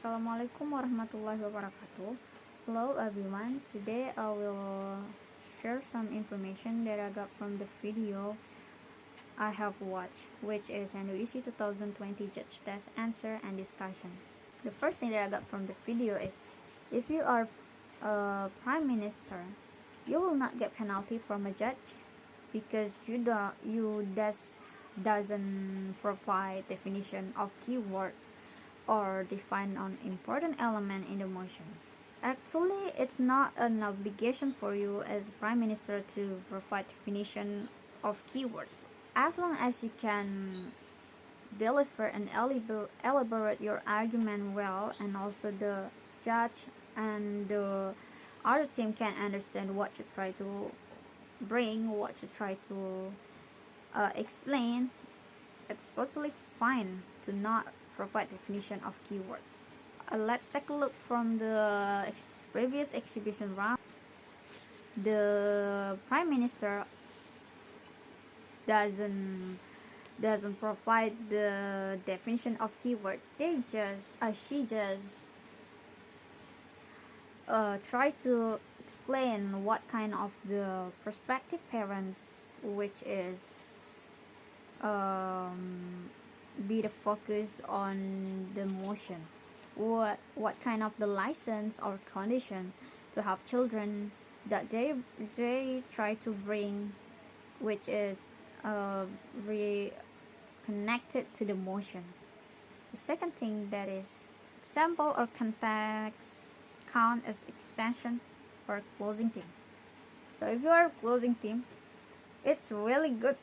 Assalamualaikum warahmatullahi wabarakatuh. Hello everyone. Today I will share some information that I got from the video I have watched, which is Nudc 2020 Judge Test Answer and Discussion. The first thing that I got from the video is if you are a prime minister, you will not get penalty from a judge because doesn't provide definition of keywords or define an important element in the motion. Actually, it's not an obligation for you as prime minister to provide definition of keywords. As long as you can deliver and elaborate your argument well, and also the judge and the other team can understand what you try to bring, what you try to explain, it's totally fine to not provide definition of keywords. Let's take a look from the previous exhibition round. The prime minister doesn't provide the definition of keyword. She just try to explain what kind of the prospective parents, which is be the focus on the motion, what kind of the license or condition to have children that they try to bring, which is connected to the motion. The second thing that is example or context count as extension for closing team. So if you are a closing team, it's really good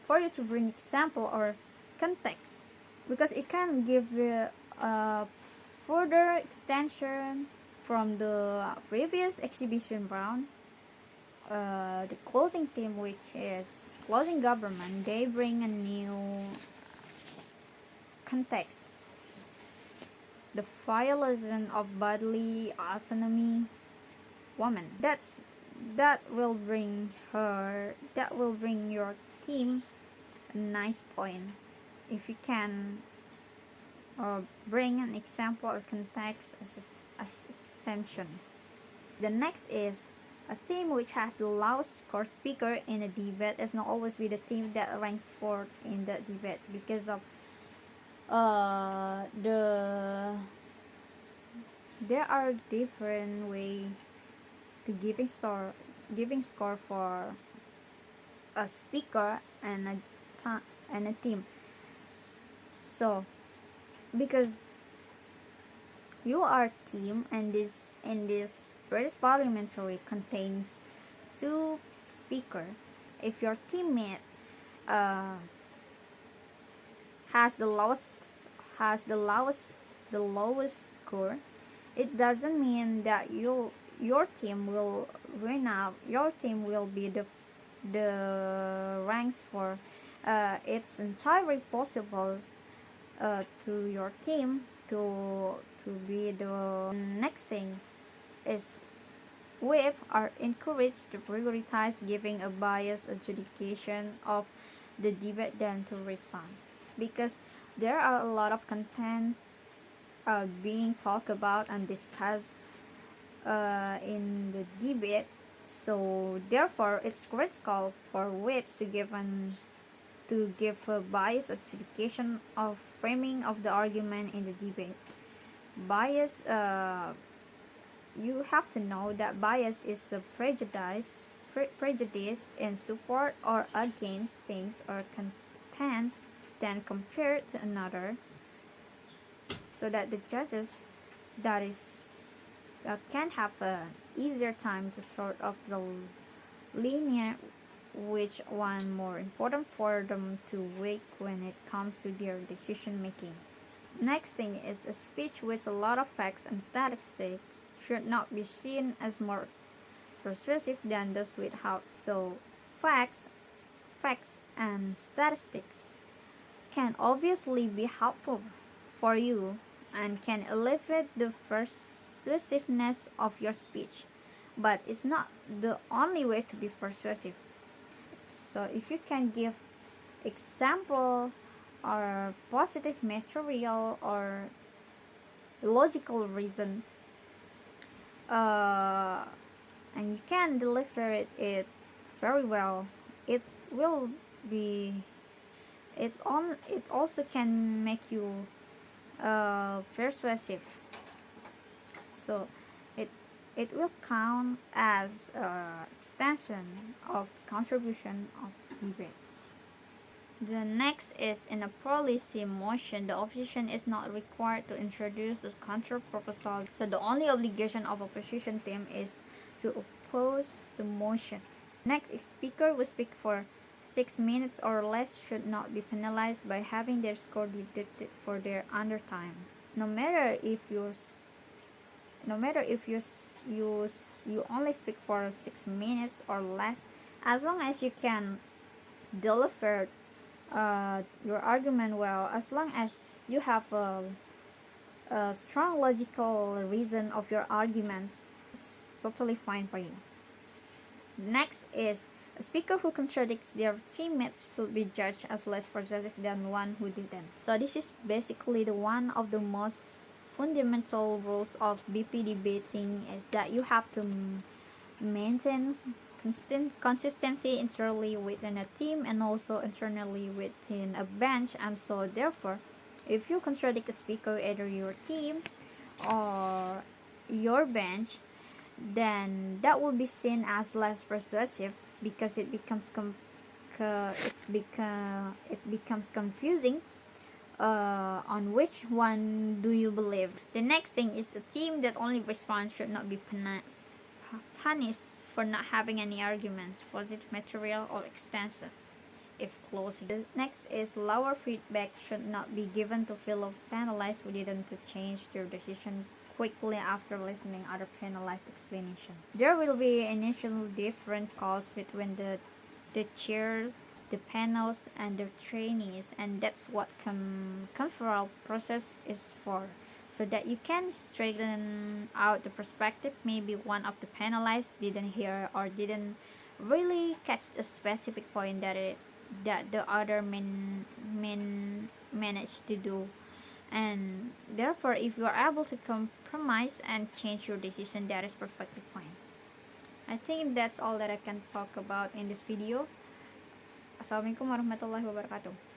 for you to bring example or context because it can give you a further extension from the previous exhibition round. The closing team, which is closing government, they bring a new context, the violation of bodily autonomy woman. That will bring your team a nice point if you can bring an example or context as extension. The next is a team which has the lowest score speaker in a debate is not always be the team that ranks fourth in the debate because of there are different way to giving score for a speaker and a team. So because you are team and this British parliamentary contains two speaker, if your teammate has the lowest score, it doesn't mean that your team will win out. Your team will be the ranks for it's entirely possible to your team to be the next thing is whip are encouraged to prioritize giving a biased adjudication of the debate than to respond because there are a lot of content being talked about and discussed in the debate, so therefore it's critical for whips to give a biased adjudication of framing of the argument in the debate. Bias, you have to know that bias is a prejudice in support or against things or contents than compared to another, so that the judges can have a easier time to sort of the linear which one more important for them to weigh when it comes to their decision making. Next thing is a speech with a lot of facts and statistics should not be seen as more persuasive than those without. So facts and statistics can obviously be helpful for you and can elevate the persuasiveness of your speech, but it's not the only way to be persuasive. So if you can give example or positive material or logical reason, and you can deliver it very well. It will be it also can make you persuasive, so it it will count as extension of contribution of debate. The next is in a policy motion, the opposition is not required to introduce a counter proposal, so the only obligation of opposition team is to oppose the motion. Next is speaker who speak for 6 minutes or less should not be penalized by having their score deducted for their under time. No matter if you only speak for 6 minutes or less, as long as you can deliver your argument well, as long as you have a strong logical reason of your arguments, it's totally fine for you. Next is a speaker who contradicts their teammates should be judged as less persuasive than one who didn't. So this is basically the one of the most fundamental rules of BP debating, is that you have to maintain consistency internally within a team and also internally within a bench. And so therefore, if you contradict a speaker, either your team or your bench, then that will be seen as less persuasive, because it becomes confusing on which one do you believe. The next thing is a team that only responds should not be punished for not having any arguments, positive material or extensive if closing. The next is lower feedback should not be given to fellow panelists who didn't to change their decision quickly after listening other panelists' explanation. There will be initial different calls between the chair, the panels, and the trainees, and that's what conferral process is for, so that you can straighten out the perspective. Maybe one of the panelists didn't hear or didn't really catch a specific point that the other managed to do, and therefore if you are able to compromise and change your decision, that is perfectly fine. I think that's all that I can talk about in this video. Assalamualaikum warahmatullahi wabarakatuh.